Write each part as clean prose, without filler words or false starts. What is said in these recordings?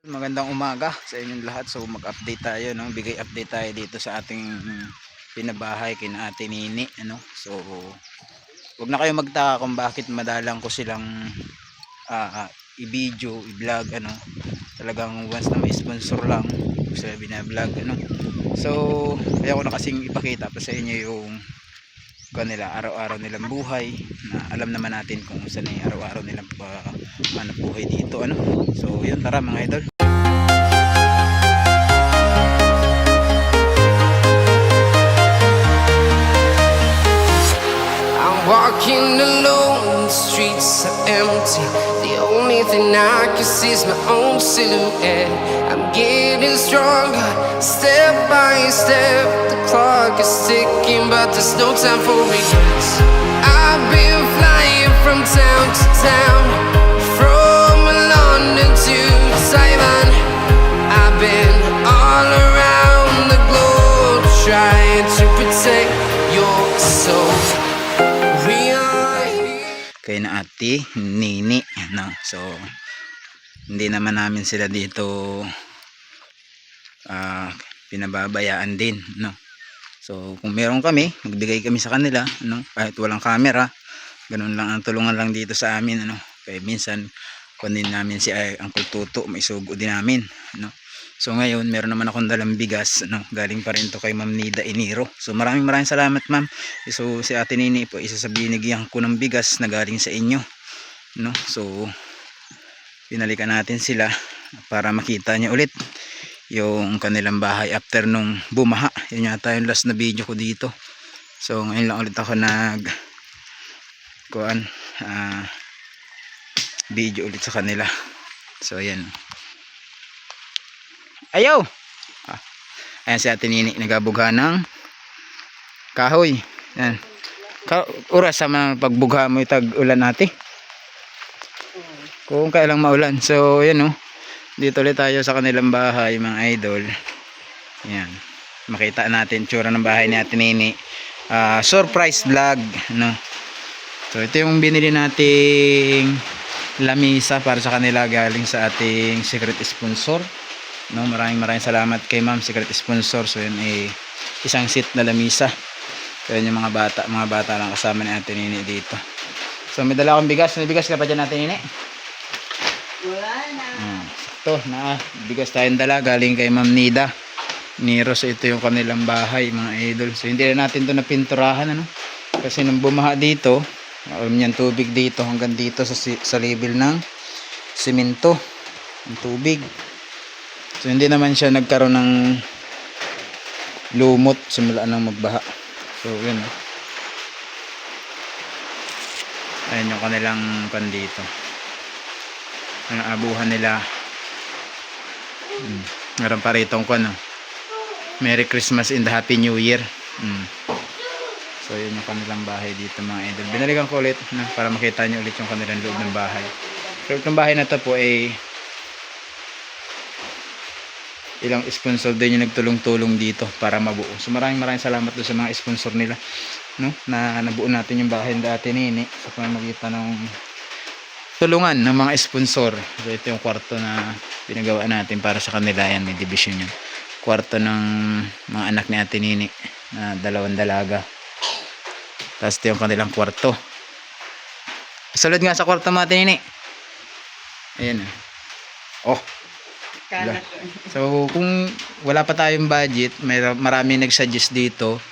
Magandang umaga sa inyong lahat. So mag-update tayo, no? Bigay update tayo dito sa ating pinabahay kina Ate Nini, ano? So wag na kayo magtaka kung bakit madalang ko silang i-video, i-vlog, ano? Talagang once na may sponsor lang sila bina-vlog, ano? So kaya ko na kasing ipakita pa sa inyo yung kanila araw-araw nilang buhay, na alam naman natin kung saan ay araw-araw nilang hanap buhay dito, ano? So yun, tara mga idol. Walking alone, the streets are empty. The only thing I can see is my own silhouette. I'm getting stronger, step by step. The clock is ticking, but there's no time for regrets. I've been flying from town to town, from London to Taiwan. I've been all around the globe, trying to protect your soul. Kay na Ate Nini, no? So hindi naman namin sila dito pinababayaan din, no? So kung meron kami, magbigay kami sa kanila, no? Kahit walang camera, ganun lang ang tulungan lang dito sa amin, ano? Kaya minsan kunin namin si Uncle Tuto, may sugo din namin, no? So ngayon meron naman akong dalang bigas, no? Galing pa rin to kay Ma'am Nida Iniro. So maraming salamat, ma'am. So si Ate Nini po, isa sa binigyan ko ng bigas na galing sa inyo, no? So pinalikan natin sila para makita niya ulit yung kanilang bahay after nung bumaha. Yun yata yung last na video ko dito. So ngayon lang ulit ako video ulit sa kanila. So ayan. Ayaw! Ayan si Ate Nini, nagabugha ng kahoy. Ayan. Oras sa mga pagbugha mo itag ulan natin. Kung kailang maulan. So ayan, oh. Dito ulit tayo sa kanilang bahay, mga idol. Ayan. Makita natin tsura ng bahay ni Ate Nini. Surprise vlog, no? So ito yung binili nating lamisa para sa kanila galing sa ating secret sponsor, no? Maraming salamat kay ma'am, secret sponsor. So yun ay isang seat na lamisa. So yun yung mga bata lang kasama ni Ate Nini dito. So may dala akong bigas. May bigas ka pa dyan, Ate Nini? Wala na. Ito na bigas tayong dala galing kay Ma'am Nida Niro. So ito yung kanilang bahay, mga idol. So hindi na natin ito napinturahan, ano? Kasi nung bumaha dito, yung tubig dito hanggang dito sa level ng simento ang tubig. So hindi naman siya nagkaroon ng lumot simula nang magbaha. So yun, ayan yung kanilang dito, ang abuhan nila. Meron pa rito Merry Christmas and Happy New Year. So yun yung kanilang bahay dito, mga idol. Binalikan ko ulit, no, para makita nyo ulit yung kanilang loob ng bahay. So itong bahay na to po ay ilang sponsor din yung nagtulong-tulong dito para mabuo. So maraming salamat doon sa mga sponsor nila, no, na nabuo natin yung bahay ng Ate Nini sa pamamagitan ng tulungan ng mga sponsor. So ito yung kwarto na pinagawa natin para sa kanila. Yan, may division yun. Kwarto ng mga anak ni Ate Nini na 2 dalaga. Tapos ito yung kanilang kwarto. Salud nga sa kwarto mo, Ate Nini. Ayan. Oh. So kung wala pa tayong budget, marami nagsuggest dito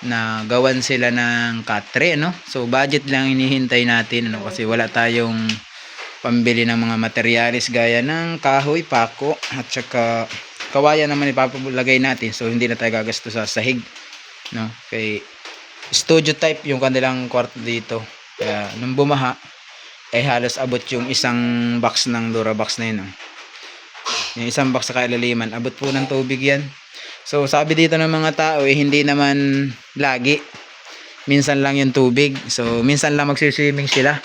na gawan sila ng katre, no? So budget lang hinihintay natin, ano, kasi wala tayong pambili ng mga materialis gaya ng kahoy, pako, at saka kawayan naman ipapalagay natin. So hindi na tayo gagasto sa sahig, no? Kay studio type yung kanilang kwarto dito. Kaya nung bumaha ay halos abot yung isang box ng Durabox na yun, no? Yung isang box sa kailaliman, abot po ng tubig yan. So sabi dito ng mga tao, hindi naman lagi, minsan lang yung tubig. So minsan lang magsiswimming sila.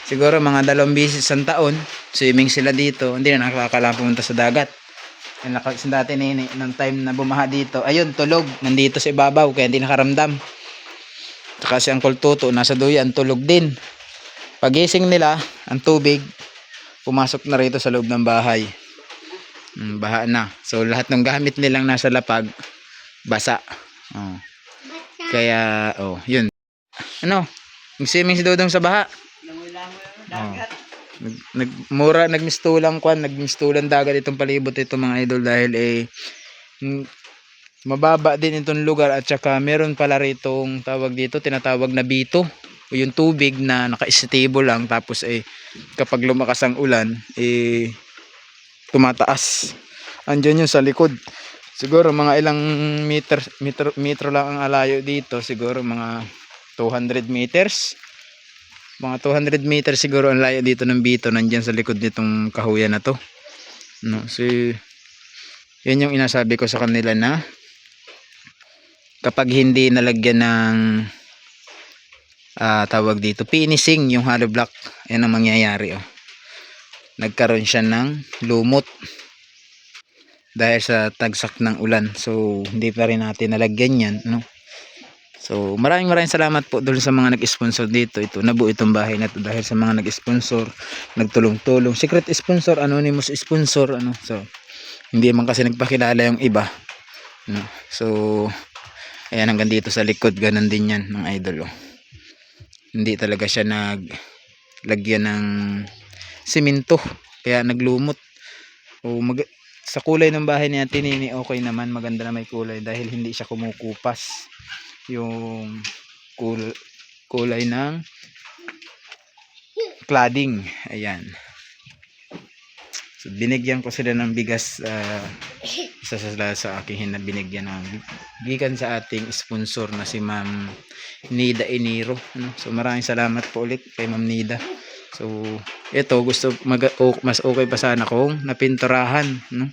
Siguro mga 2 beses sa taon swimming sila dito. Hindi na nakakalang pumunta sa dagat. Yung nakalisin dati Nini ng time na bumaha dito, ayun, tulog nandito sa ibabaw, kaya hindi nakaramdam. Saka si Uncle Tuto nasa duyan, tulog din. Pagising nila, ang tubig pumasok na rito sa loob ng bahay. Baha na. So lahat ng gamit nilang nasa lapag basa. Oh. Kaya yun. Ano? Nag-swimming si Dodong sa baha. Langoy-langoy, Oh. dagat. Nagmistulan dagat itong palibot ito mga idol dahil mababa din itong lugar at saka meron pala ritong tawag dito, tinatawag na bito o yung tubig na naka-stable lang tapos kapag lumakas ang ulan tumataas. Andiyan yun sa likod. Siguro mga ilang metro lang ang alayo dito, siguro mga 200 meters. Mga 200 meters siguro ang layo dito ng bito, nandiyan sa likod nitong kahuyan na to. No, so yun yung inasabi ko sa kanila na kapag hindi nalagyan ng tawag dito finishing yung hollow block, yan ang mangyayari. Nagkaroon siya ng lumot dahil sa tagsak ng ulan. So hindi pa rin natin nalagyan yan, no? So maraming salamat po doon sa mga nag-sponsor dito. Ito nabuo itong bahay na to dahil sa mga nag-sponsor, nagtulong-tulong, secret sponsor, anonymous sponsor, ano. So hindi man kasi nagpakilala yung iba, no? So ayan, hanggang dito sa likod ganun din yan mga idol. Hindi talaga siya naglagyan ng simento kaya naglumot. Sa kulay ng bahay ni Ate Nini okay naman, maganda na may kulay dahil hindi siya kumukupas yung kulay ng cladding. Ayan, so binigyan ko sila ng bigas, isa sa aking binigyan ng gikan sa ating sponsor na si Ma'am Nida Eniro, ano? So maraming salamat po ulit kay Ma'am Nida. So ito mas okay pa sana kung napinturahan, no?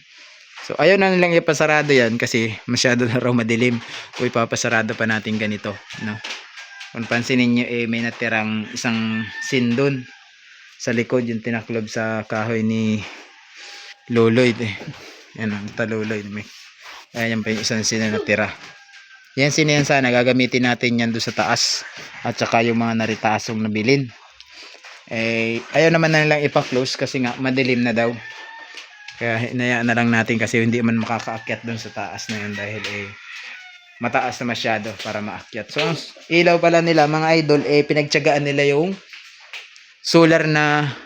So ayaw na nilang ipasarado yan kasi masyado na raw madilim. O ipapasarado pa natin ganito, no? Kung pansinin nyo may natirang isang sindon sa likod, yung tinaklob sa kahoy ni Loloyd yan ang taluloyd ayan pa yung isang sindon natira. Yan siniyan sana gagamitin natin yan doon sa taas at saka yung mga naritasong nabilin. Ayaw naman na nilang ipa-close kasi nga madilim na daw. Kaya hinayaan na lang natin kasi hindi man makakaakyat doon sa taas na yun dahil mataas na masyado para maakyat. So ang ilaw pala nila mga idol pinagtiyagaan nila yung solar na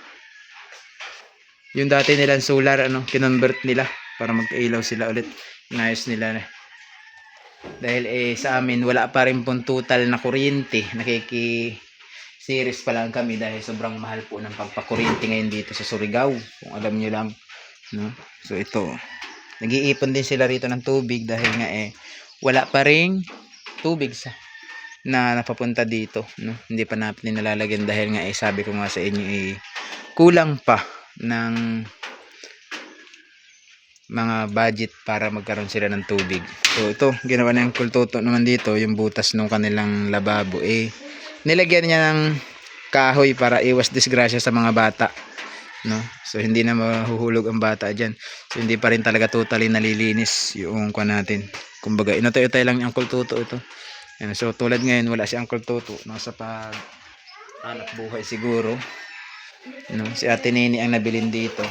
yung dati nilang solar, ano, kinonvert nila para magkailaw sila ulit. Inayos nila na. Dahil sa amin wala pa rin pong total na kuryente. Series pa lang kami dahil sobrang mahal po ng pagpakuryente ngayon dito sa Surigao, kung alam nyo lang, no? So ito, nag-iipon din sila rito ng tubig dahil nga wala pa ring tubig na napapunta dito, no? Hindi pa natin nalalagyan dahil nga sabi ko nga sa inyo kulang pa ng mga budget para magkaroon sila ng tubig. So ito, ginawa na yung kultuto naman dito, yung butas ng kanilang lababo nilagyan niya ng kahoy para iwas disgrasya sa mga bata, no? So hindi na mahuhulog ang bata diyan. So hindi pa rin talaga totally nalilinis yung kuan natin. Kumbaga inutay-utay lang yung Uncle Tuto ito. Yan, so tulad ngayon wala si Uncle Tuto, nasa anak buhay siguro, no? Si Ate Nini ang nabilin dito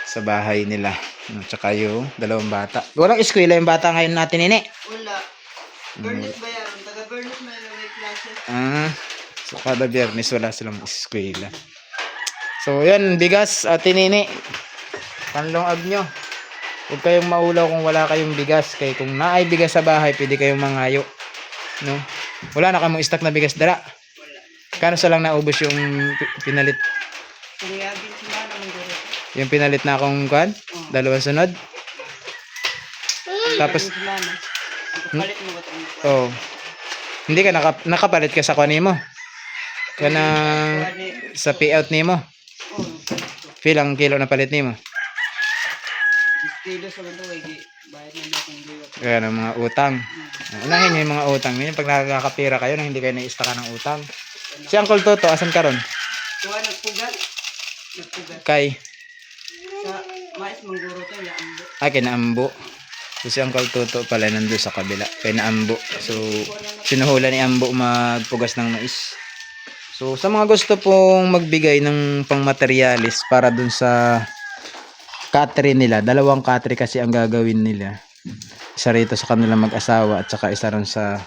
sa bahay nila, no? Tsaka yung dalawang bata. Walang eskwela yung bata ngayon natin, Nini. Wala. Bernis ba yan? Taga-Bernis na may klase. So kada Biyernes wala silang eskwela. So yan, bigas Ate Nini, panlongag nyo. Huwag kayong maulaw kung wala kayong bigas. Kaya kung naay bigas sa bahay, pwede kayong mangayo, no? Wala na kamong stock na bigas dala. Wala. Kano sa lang naubos yung pinalit? Pangyabin sila naman dito. Yung pinalit na akong kan? Dalawang sunod. Tapos Palit mo ba ito? oh. Hindi ka nakapalit ka sa kuan mo. Kanang sa payout nimo. Pilang kilo na palit nimo? Kilo sa ganito bayad na na kung liwat. Kaya ng mga utang. Unahin nyo yung mga utang. Ngayon pag nakakapira kayo nang hindi kayo na-istaka ng utang. Si Uncle Toto, asan ka ron? Kuha nagpugat. Nagpugat. Kay? Sa mais mangguro to ya ambo. Kay Naambo. So si Uncle Toto pala nandun sa kabila. Kay Naambo. So sinuhula ni Ambo magpugas ng mais. So sa mga gusto pong magbigay ng pangmaterialis para dun sa katre nila. Dalawang katre kasi ang gagawin nila. Isa rito sa kanilang mag-asawa at saka isa ron sa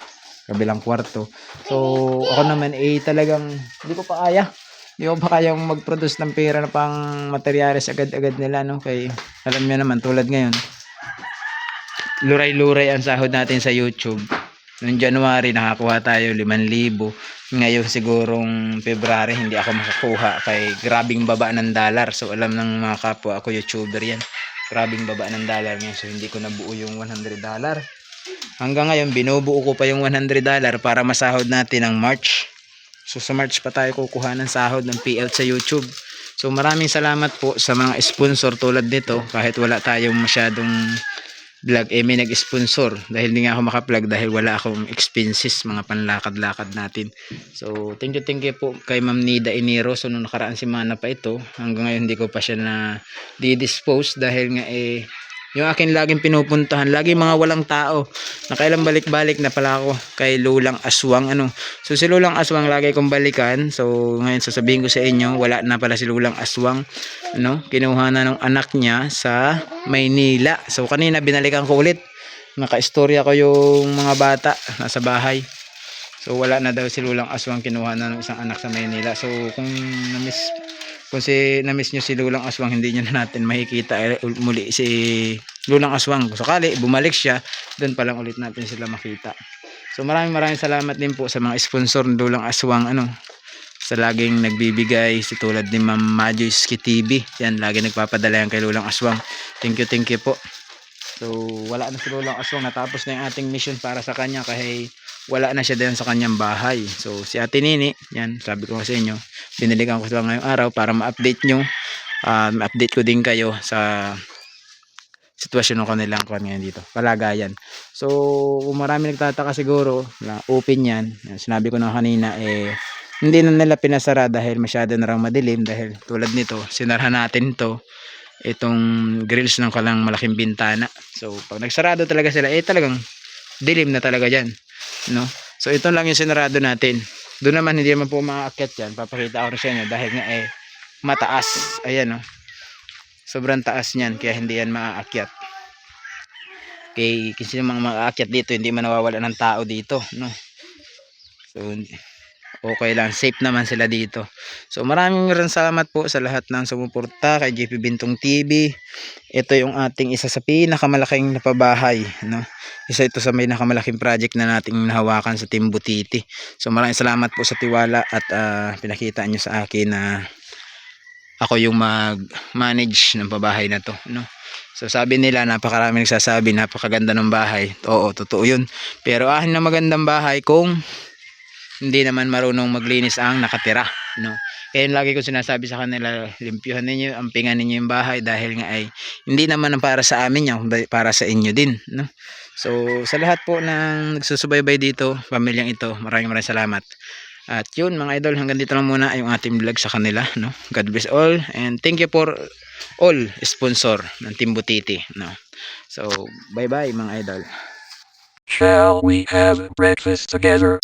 kabilang kwarto. So, ako naman talagang hindi ko pa kaya. Hindi ko pa kayang mag-produce ng pera na pang materyales agad-agad nila, no? Kaya alam niyo naman, tulad ngayon, luray-luray ang sahod natin sa YouTube. Noong January, nakakuha tayo 5,000. Ngayon sigurong February, hindi ako makakuha kay grabing baba ng dollar. So, alam ng mga kapwa ako YouTuber yan. Grabing baba ng dollar ngayon. So, hindi ko nabuo yung $100. Hanggang ngayon, binubuo ko pa yung $100 para masahod natin ang March. So, sa March pa tayo kukuha ng sahod ng payout sa YouTube. So, maraming salamat po sa mga sponsor tulad nito. Kahit wala tayong masyadong vlog, may nag-sponsor dahil hindi nga ako maka-vlog dahil wala akong expenses, mga panlakad-lakad natin. So thank you po kay Ma'am Nida Inero. So nung nakaraan si Mana pa ito, hanggang ngayon hindi ko pa siya na di-dispose dahil nga yung akin laging pinupuntahan, lagi mga walang tao. Nakailang balik-balik na pala ako kay Lulang Aswang, So si Lulang Aswang lagi kong balikan. So ngayon sasabihin ko sa inyo, wala na pala si Lulang Aswang. Kinuha na ng anak niya sa Maynila. So kanina binalikan ko ulit. Naka-istorya ko yung mga bata nasa bahay. So wala na daw si Lulang Aswang, kinuha na ng isang anak sa Maynila. So kung na-miss nyo si Lulang Aswang, hindi nyo na natin makikita muli si Lulang Aswang. Sakali bumalik siya, doon pa lang ulit natin sila makita. So maraming salamat din po sa mga sponsor ng Lulang Aswang, sa laging nagbibigay, si tulad ni Ma'am Majoyski TV. Yan, lagi nagpapadala yan kay Lulang Aswang. Thank you po. So wala na si Lulang Aswang, natapos na yung ating mission para sa kanya kahit wala na siya din sa kanyang bahay. So si Ate Nini, yan, sabi ko sa inyo, binilikan ko sila ngayong araw para ma-update nyo, ma-update ko din kayo sa sitwasyon ng kanilang ngayon dito, palagayan. So kung marami nagtataka siguro na open yan, sinabi ko na kanina, hindi na nila pinasara dahil masyado na lang madilim. Dahil tulad nito, sinarahan natin itong grills ng kalang malaking bintana. So pag nagsarado talaga sila, talagang dilim na talaga dyan, so ito lang yung sinarado natin. Doon naman hindi naman po maakyat yan, papakita ko rin sa inyo dahil nga mataas, ayan, sobrang taas niyan, kaya hindi yan maaakyat. Okay, kasi yung mga maakyat dito, hindi man nawawala ng tao dito, so okay lang, safe naman sila dito. So maraming salamat po sa lahat ng sumuporta kay JP Bintong TV. Ito yung ating isa sa pinakamalaking napabahay, isa ito sa may nakamalaking project na nating nahawakan sa Team Butiti. So maraming salamat po sa tiwala at pinakita nyo sa akin na ako yung mag-manage ng pabahay na to, So sabi nila, napakarami nagsasabi napakaganda ng bahay. Oo, totoo yun. Pero ahin na magandang bahay kung hindi naman marunong maglinis ang nakatira, Kaya lagi ko sinasabi sa kanila, limpyuhan ninyo, ampingan ninyo yung bahay dahil nga hindi naman para sa amin yan, para sa inyo din, So sa lahat po ng nagsusubaybay dito, pamilyang ito, maraming salamat. At yun mga idol, hanggang dito lang muna yung ating vlog sa kanila, God bless all and thank you for all sponsor ng Team Butiti, So bye bye mga idol. Shall we have breakfast together?